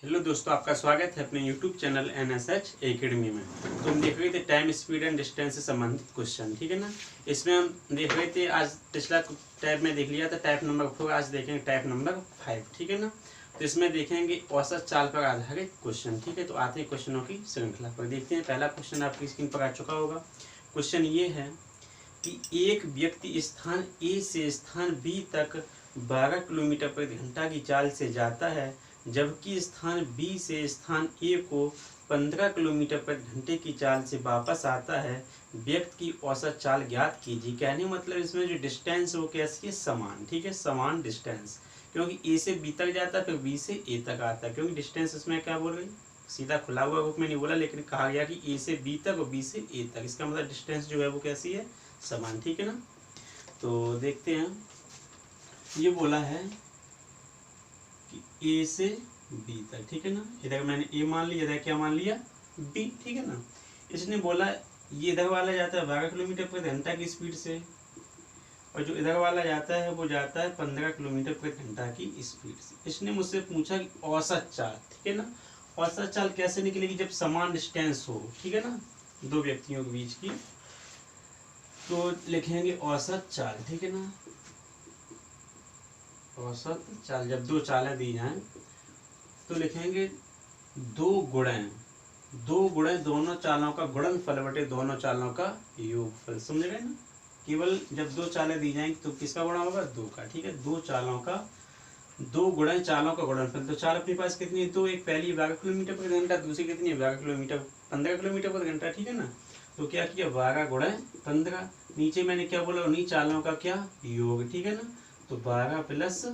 Hello दोस्तों, आपका स्वागत है अपने YouTube चैनल NSH एकेडमी में। तो हम देख रहे थे टाइम स्पीड एंड डिस्टेंस से संबंधित क्वेश्चन, ठीक है ना। इसमें हम देख रहे थे, आज पिछला टाइप में देख लिया था टाइप नंबर 4, आज देखेंगे टाइप नंबर 5, ठीक है ना। तो इसमें देखेंगे औसत चाल पर आधारित क्वेश्चन, ठीक है। तो आते हैं क्वेश्चनों की श्रृंखला पर। देखते हैं, पहला क्वेश्चन आपकी स्क्रीन पर आ चुका होगा। क्वेश्चन ये है कि एक व्यक्ति स्थान ए से स्थान बी तक 12 किलोमीटर प्रति घंटा की चाल से जाता है, जबकि स्थान बी से स्थान ए को 15 किलोमीटर प्रति घंटे की चाल से वापस आता है। व्यक्ति की औसत चाल ज्ञात कीजिए। कहने मतलब इसमें जो डिस्टेंस वो कैसी है, समान, ठीक है, समान डिस्टेंस। क्योंकि ए से बी तक जाता है, फिर बी से ए तक आता है। क्योंकि डिस्टेंस इसमें क्या बोल रही, सीधा खुला हुआ रूप में नहीं बोला, लेकिन कहा गया कि ए से बी तक और बी से ए तक। इसका मतलब डिस्टेंस जो है वो कैसी है, समान, ठीक है ना। तो देखते हैं, ये बोला है कि ए से बी तक, ठीक है ना। इधर मैंने ए मान लिया, इधर क्या मान लिया, बी, ठीक है ना। इसने बोला ये इधर वाला जाता है 12 किलोमीटर प्रति घंटा की स्पीड से, और जो इधर वाला जाता है वो जाता है 15 किलोमीटर प्रति घंटा की स्पीड से। इसने मुझसे पूछा कि औसत चाल, ठीक है ना। औसत चाल कैसे निकलेगी, जब समान डिस्टेंस हो, ठीक है ना, दो व्यक्तियों के बीच की। तो लिखेंगे औसत चाल, ठीक है ना। औसत चाल, जब दो चालें दी जाएं तो लिखेंगे दो गुणे दोनों चालों का गुणनफल बटे दोनों चालों का योगफल। समझ गए ना। केवल जब दो चालें दी जाएंगी तो किसका गुणा होगा, दो का, ठीक है। दो चालों का, दो गुणे चालों का गुणनफल। तो चाल अपने पास कितनी है, दो। एक पहली 12 किलोमीटर प्रति घंटा, दूसरी कितनी है 12 किलोमीटर 15 किलोमीटर प्रति घंटा, ठीक है ना। तो क्या किया, 12 गुणे 15। नीचे मैंने क्या बोला, उन्हीं चालों का क्या योग, ठीक है ना। तो 12 प्लस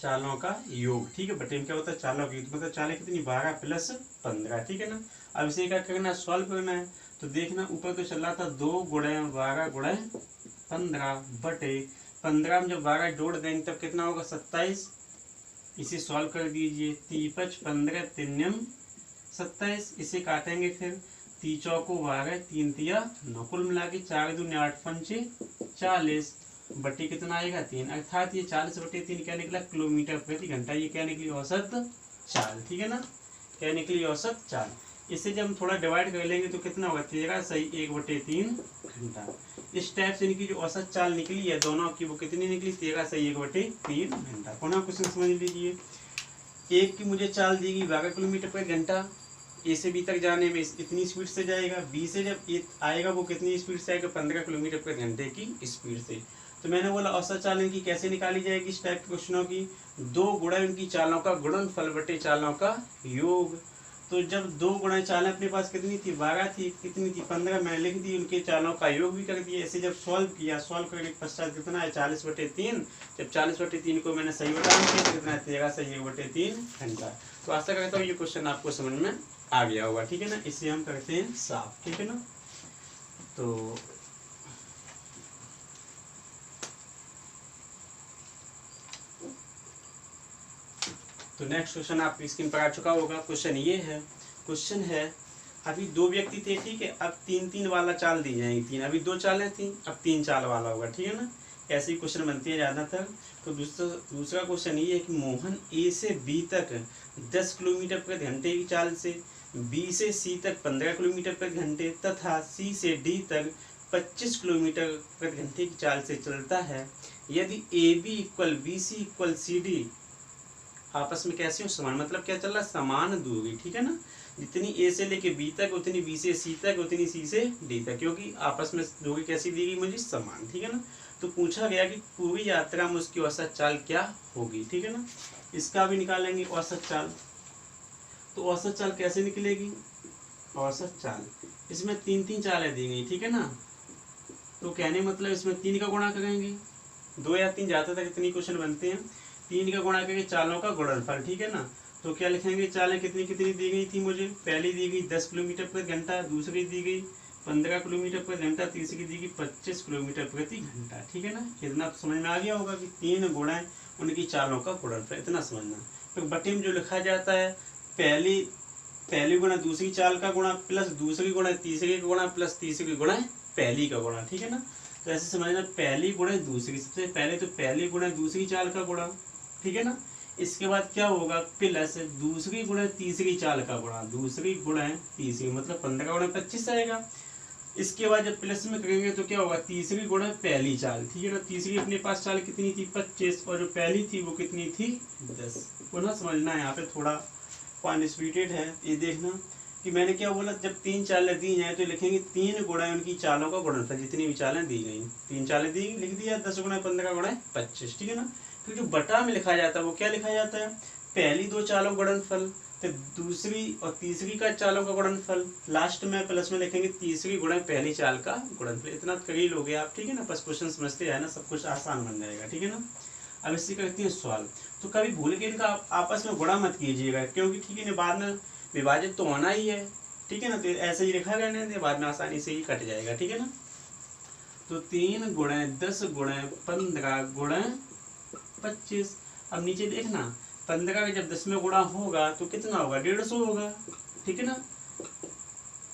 चालों का योग, ठीक है। बटे में क्या होता है, चालों का योग, मतलब चालें कितनी, 12 प्लस 15, ठीक है ना। अब इसे क्या करना है, सॉल्व करना है। तो देखना, ऊपर तो चल रहा था 2 गुणे 12 गुणे 15 बटे 15 में जब 12 जोड़ देंगे तब कितना होगा, 27। इसे सॉल्व कर दीजिए, 3 5 15 3 27। इसे काटेंगे फिर, 3 चौको 12 3 तिया 9, कुल मिला के 4 दूनी 8 पंचे 40 बटे कितना आएगा, 3। अर्थात ये 40 बटे 3 क्या निकला, किलोमीटर प्रति घंटा। ये क्या निकली, औसत चाल, ठीक है ना। क्या निकली, औसत चाल। इसे जब हम थोड़ा डिवाइड कर लेंगे तो कितना होगा, 13 सही 1 बटे 3 घंटा। इस टाइप से इनकी जो औसत चाल निकली है दोनों की, वो कितनी निकली, 13 सही 1 बटे 3 घंटा। पुनः क्वेश्चन समझ लीजिए। एक की मुझे चाल दी गई 12 किलोमीटर प्रति घंटा, ए से बी तक जाने में इतनी स्पीड से जाएगा। बी से जब ए आएगा वो कितनी स्पीड से आएगा, 15 किलोमीटर प्रति घंटे की स्पीड से। तो मैंने बोला औसत चाल इनकी कैसे निकाली जाएगी, इस टाइप के क्वेश्चनों की, दो गुणा इनकी चालों का गुणनफल बटे चालों का योग। तो जब दो गुणा चालें अपने पास कितनी थी, 12 थी, कितनी थी 15, मैंने लिख दी, उनके चालों का योग भी कर दिया। ऐसे जब सॉल्व किया, सॉल्व करने के पश्चात कितना है, 40 बटे 3। जब 40 बटे 3 को मैंने सही बता दिया, कितना है, 13 सही 1 बटे 3 घंटा। तो आशा करता हूँ ये क्वेश्चन आपको समझ में आ गया होगा, ठीक है ना। इसे हम करते हैं साफ, ठीक है ना। तो नेक्स्ट क्वेश्चन आपकी स्क्रीन पर आ चुका होगा। क्वेश्चन ये है, क्वेश्चन है अभी दो व्यक्ति थे, ठीक है। अब 3-3 वाला चाल दी जाएगी, 3, अभी 2 चालें थी, अब 3 चाल वाला होगा, ठीक है ना। ऐसे ही क्वेश्चन बनते हैं ज़्यादातर। तो दूसरा क्वेश्चन ये है कि मोहन ए से बी तक 10 किलोमीटर प्रति घंटे की चाल से, बी से सी तक 15 किलोमीटर प्रति घंटे तथा सी से डी तक 25 किलोमीटर प्रति घंटे की चाल से चलता है। यदि A B equal B C equal C D आपस में कैसे हो, समान, मतलब क्या चल रहा है, समान दूरी, ठीक है ना। जितनी ए से लेके बी तक, उतनी बी से सी तक, उतनी सी से डी तक, क्योंकि आपस में दूरी कैसी दी गई मुझे, समान, ठीक है ना। तो पूछा गया कि पूरी यात्रा में उसकी औसत चाल क्या होगी, ठीक है ना। इसका भी निकालेंगे औसत चाल। तो औसत चाल कैसे निकलेगी, औसत चाल, इसमें 3-3 चालें दी गई, ठीक है ना। तो कहने मतलब इसमें 3 का गुणा करेंगे, 2 या 3 जाते तक इतनी क्वेश्चन बनते हैं। 3 का गुणा करके चालों का गुणनफल, ठीक है ना। तो क्या लिखेंगे, चालें कितनी कितनी दी गई थी मुझे, पहली दी गई 10 किलोमीटर प्रति घंटा, दूसरी दी गई 15 किलोमीटर प्रति घंटा, तीसरी दी गई 25 किलोमीटर प्रति घंटा, ठीक है ना। इतना तो समझ में आ गया होगा कि 3 गुणा उनकी चालों का गुणनफल, इतना समझना। तो बटे में जो लिखा जाता है, पहली गुणा दूसरी चाल का गुणा प्लस दूसरी गुणा तीसरी का गुणा प्लस तीसरी गुणा पहली का गुणा, ठीक है ना। तो ऐसे समझना, पहली गुणा दूसरी, सबसे पहले तो पहली गुणा दूसरी चाल का गुणा, ठीक है ना। इसके बाद क्या होगा, प्लस दूसरी गुणे तीसरी चाल का गुणा, दूसरी गुणे तीसरी मतलब 15 गुणे 25 आएगा। इसके बाद जब प्लस में करेंगे तो क्या होगा, तीसरी गुणे पहली चाल, ठीक है ना। तीसरी अपने पास चाल कितनी थी 25 और जो पहली थी वो कितनी थी 10। पुनः समझना है यहाँ पे थोड़ा पार्टिसिपेटेड है, ये देखना कि मैंने क्या बोला, जब 3 चालें दी जाए तो लिखेंगे 3 गुणे उनकी चालों का गुणनफल, जितनी भी चालें दी गई 3 चालें दी लिख दिया 10 गुणे 15 गुणे 25, ठीक है ना। फिर जो बटा में लिखा जाता है वो क्या लिखा जाता है, पहली 2 चालों गुणनफल, फिर दूसरी और तीसरी का चालों का गुणनफल, लास्ट में प्लस में लिखेंगे तीसरी गुणे पहली चाल का गुणनफल। इतना कर ही लोगे आप, ठीक है ना। बस क्वेश्चन समझते हैं ना, सब कुछ आसान बन जाएगा, ठीक है ना। अब इससे करते हैं सवाल। तो कभी भूल के इनका आपस में गुणा मत कीजिएगा, क्योंकि ठीक है ना बाद में विभाजित तो होना ही है, ठीक है ना। तो ऐसे ही लिखा करने बाद में आसानी से ही कट जाएगा, ठीक है ना। तो 3 गुणे 10 गुणे 15 गुणे 25। अब नीचे देखना 15 का जब 10 में गुणा होगा तो कितना होगा, 150 होगा, ठीक है ना।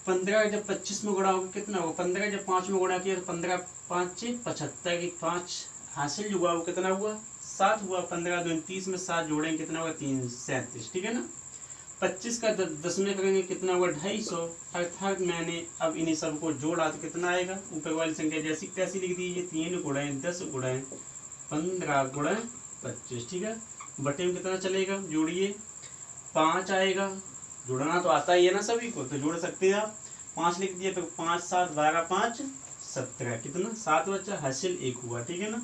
15 का जब 25 में गुणा होगा कितना होगा, 15 जब 5 में गुणा किया तो 15 5 75 की 5 हासिल जो हुआ वो कितना हुआ 7 हुआ। 15 2 30 में 7 जोड़ेंगे कितना होगा 3 37, ठीक है ना। 25 का 10 में करेंगे कितना होगा 250, अर्थात मैंने अब इन्हीं सबको जोड़ा तो कितना आएगा, ऊपर वाली संख्या जैसी तैसी लिख दीजिए, 3 गुणे 10 गुणे 15 गुणे 25, ठीक है। बटे में कितना चलेगा, जोड़िए 5 आएगा, जोड़ना तो आता ही है ना सभी को, तो जोड़ सकते हैं आप। 5 लिख दिए तो 5 7 12 5 17, कितना 7 बच्चा, हासिल 1 हुआ, ठीक है ना।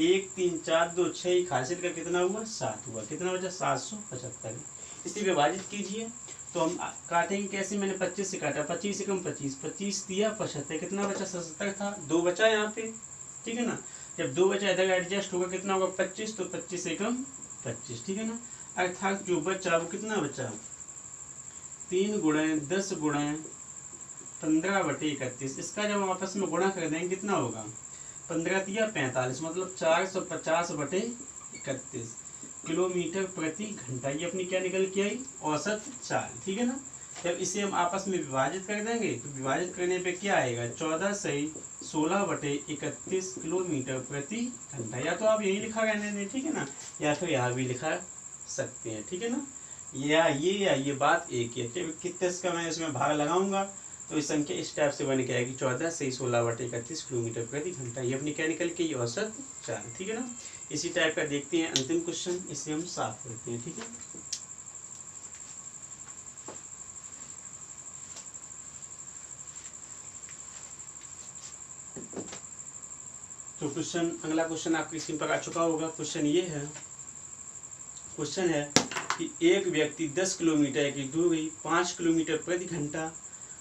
1 3 4 2 6 हासिल का कितना हुआ 7 हुआ, कितना बचा 775। इसे विभाजित कीजिए तो हम काटेंगे कैसे, मैंने 25 से काटा, 25 से कम 25, 25 दिया 75, कितना बचा 77 था, 2 बचा यहाँ पे, ठीक है ना। जब 2 बचा इधर एडजस्ट होगा कितना होगा 25, तो 25 से कम 25, ठीक है ना। अर्थात जो बचा वो कितना बचा, 3 गुणे 10 गुणे 15 बटे 31। इसका जब हम आपस में गुणा कर देंगे कितना होगा, 15 दिया 45 मतलब 450 बटे 31 किलोमीटर प्रति घंटा। ये अपनी क्या निकल के आई, औसत चाल, ठीक है ना। जब इसे हम आपस में विभाजित कर देंगे तो विभाजित करने पे क्या आएगा, 14 सही 16 बटे 31 किलोमीटर प्रति घंटा। या तो आप यही लिखा रहने दें, ठीक है ना, या फिर यहाँ भी लिखा सकते हैं, ठीक है ना। या ये बात एक ही है, कितने का मैं इसमें भाग लगाऊंगा तो इस संख्या इस टाइप से बन के आएगी, 14 से 16 बटे 31 किलोमीटर प्रति घंटा। ये अपनी क्या निकल के, ये औसत चाल, ठीक है ना। इसी टाइप का देखते हैं अंतिम क्वेश्चन, इसे हम साफ करते हैं, ठीक है। तो क्वेश्चन, अगला क्वेश्चन आपकी स्क्रीन पर आ चुका होगा। क्वेश्चन ये है, क्वेश्चन है कि एक व्यक्ति 10 किलोमीटर की दूरी 5 किलोमीटर प्रति घंटा,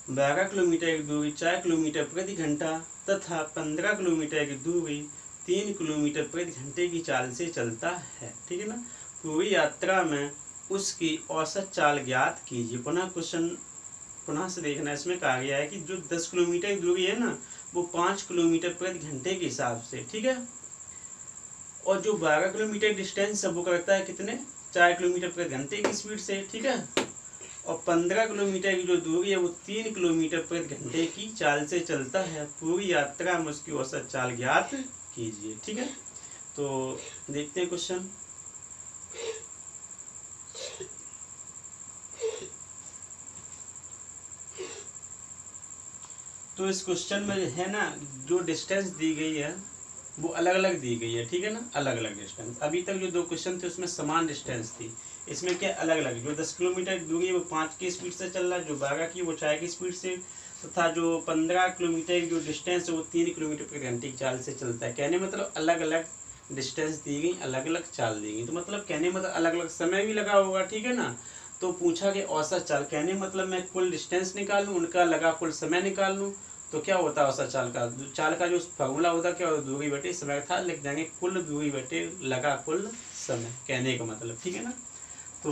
12 किलोमीटर की दूरी 4 किलोमीटर प्रति घंटा तथा 15 किलोमीटर की दूरी 3 किलोमीटर प्रति घंटे की चाल से चलता है, ठीक है ना। पूरी यात्रा में उसकी औसत चाल ज्ञात कीजिए। पुनः क्वेश्चन पुनः से देखना, इसमें कहा गया है कि जो 10 किलोमीटर की दूरी है ना वो 5 किलोमीटर प्रति घंटे के हिसाब से, ठीक है। और जो 12 किलोमीटर डिस्टेंस है वो करता है कितने, 4 किलोमीटर प्रति घंटे की स्पीड से, ठीक है। और 15 किलोमीटर की जो दूरी है वो 3 किलोमीटर प्रति घंटे की चाल से चलता है। पूरी यात्रा में उसकी औसत चाल ज्ञात कीजिए, ठीक है। तो देखते हैं क्वेश्चन। तो इस क्वेश्चन में है ना जो डिस्टेंस दी गई है वो अलग अलग दी गई है, ठीक है ना, अलग अलग डिस्टेंस। अभी तक जो 2 क्वेश्चन थे उसमें समान डिस्टेंस थी, इसमें क्या अलग अलग, जो 10 किलोमीटर की दूरी है वो 5 की स्पीड से चल रहा है, जो 12 की वो 4 की स्पीड से, तथा जो 15 किलोमीटर की जो डिस्टेंस है वो 3 किलोमीटर प्रति घंटे की चाल से चलता है। कहने मतलब अलग अलग डिस्टेंस दी गई, अलग अलग चाल दी गई, तो मतलब कहने मतलब अलग अलग समय भी लगा होगा, ठीक है ना। तो पूछा कि औसत चाल, कहने मतलब मैं कुल डिस्टेंस निकाल लूँ, उनका लगा कुल समय निकाल लूँ, तो क्या होता है औसत चाल का जो फार्मूला होता है क्या होता है, दूरी बटे समय था, लिख देंगे कुल दूरी बटे लगा कुल समय, कहने का मतलब, ठीक है ना। तो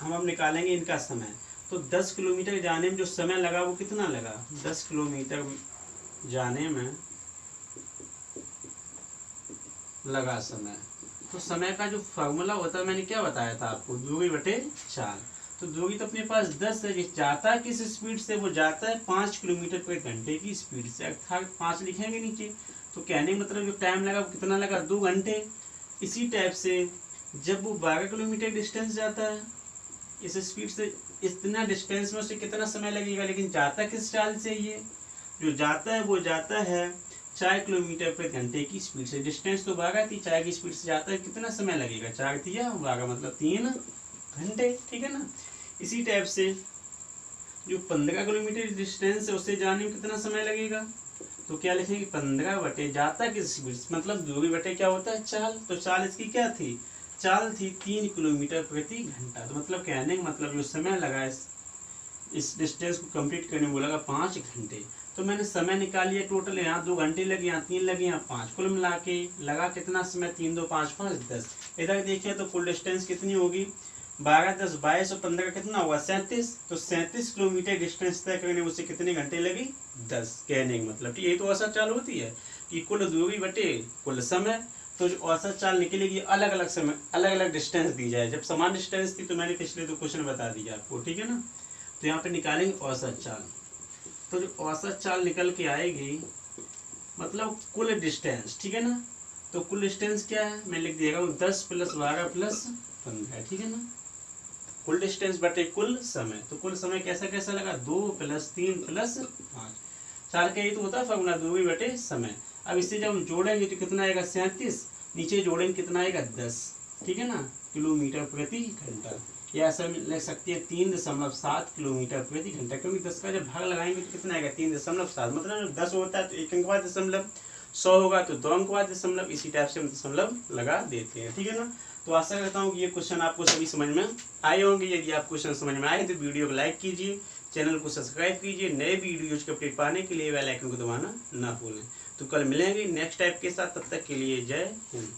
हम अब निकालेंगे इनका समय। तो 10 किलोमीटर जाने में जो समय लगा वो कितना लगा, 10 किलोमीटर जाने में लगा समय। तो समय का जो फार्मूला होता है मैंने क्या बताया था आपको, दूरी बटे चाल। तो दूरी तो अपने पास 10 है, जाता है किस स्पीड से, वो जाता है 5 किलोमीटर प्रति घंटे की स्पीड से, अर्थात 5 लिखेंगे नीचे। तो कहने मतलब जो टाइम लगा वो कितना लगा, 2 घंटे। इसी टाइप से जब वो 12 किलोमीटर डिस्टेंस जाता है इस स्पीड से, इतना डिस्टेंस में उसे कितना समय लगेगा, लेकिन जाता किस चाल से, ये जो जाता है वो जाता है 4 किलोमीटर प्रति घंटे की स्पीड से। डिस्टेंस तो 12 थी, 4 की स्पीड से जाता है, कितना समय लगेगा, 4 दिया 12 मतलब 3 घंटे, ठीक है ना। इसी टाइप से जो 15 किलोमीटर डिस्टेंस है उससे जाने में कितना समय लगेगा, तो क्या लिखेंगे 15 बटे जाता किस स्पीड, मतलब दूरी बटे क्या होता है चाल, तो चाल इसकी क्या थी, चाल थी 3 किलोमीटर प्रति घंटा। तो मतलब कहने का मतलब जो समय लगा इस डिस्टेंस को कंप्लीट करने में वो लगा 5 घंटे। तो मैंने समय निकाल लिया टोटल, यहाँ 2 घंटे लगे, यहाँ 3 लगे, यहाँ 5, कुल मिला के लगा कितना समय, 3 2 5 5 10। इधर देखिए तो कुल डिस्टेंस कितनी होगी, 12 10 22 और 15 कितना होगा 37। तो 37 किलोमीटर डिस्टेंस तय करने में उसे कितने घंटे लगी, 10। कहने का मतलब यही तो औसत चाल होती है कि कुल दूरी बटे कुल समय। तो जो औसत चाल निकलेगी अलग अलग समय, अलग अलग डिस्टेंस दी जाए। जब समान डिस्टेंस थी तो मैंने पिछले 2 क्वेश्चन बता दिया आपको, ठीक है ना। तो यहाँ पे निकालेंगे औसत चाल। तो जो औसत चाल निकल के आएगी मतलब कुल डिस्टेंस, ठीक है ना। तो कुल डिस्टेंस क्या है, मैं लिख दिएगा 10 + 12 + 15, ठीक है ना। कुल डिस्टेंस बटे कुल समय। तो कुल समय कैसा कैसा लगा, 2 + 3 + 5, 4 का ही तो होता है फॉर्मूला, दूरी बटे समय। अब इससे जब हम जोड़ेंगे तो कितना आएगा 37, नीचे जोड़ेंगे कितना आएगा 10, ठीक है ना, किलोमीटर प्रति घंटा। या ऐसा लिख सकते हैं 3.7 किलोमीटर प्रति घंटा, क्योंकि 10 का जब भाग लगाएंगे तो कितना आएगा 3.7, मतलब 10 होता है तो 1 अंक बाद दशमलव, 100 होगा तो 2 अंक बाद दशमलव, इसी टाइप से हम दशमलव लगा देते हैं, ठीक है ना। तो आशा करता हूँ कि ये क्वेश्चन आपको सभी समझ में आए होंगे। यदि आप क्वेश्चन समझ में आए तो वीडियो को लाइक कीजिए, चैनल को सब्सक्राइब कीजिए, नए वीडियोज के अपडेट पाने के लिए बेल आइकन को दबाना ना भूलें। तो कल मिलेंगे नेक्स्ट टाइप के साथ, तब तक के लिए जय हिंद।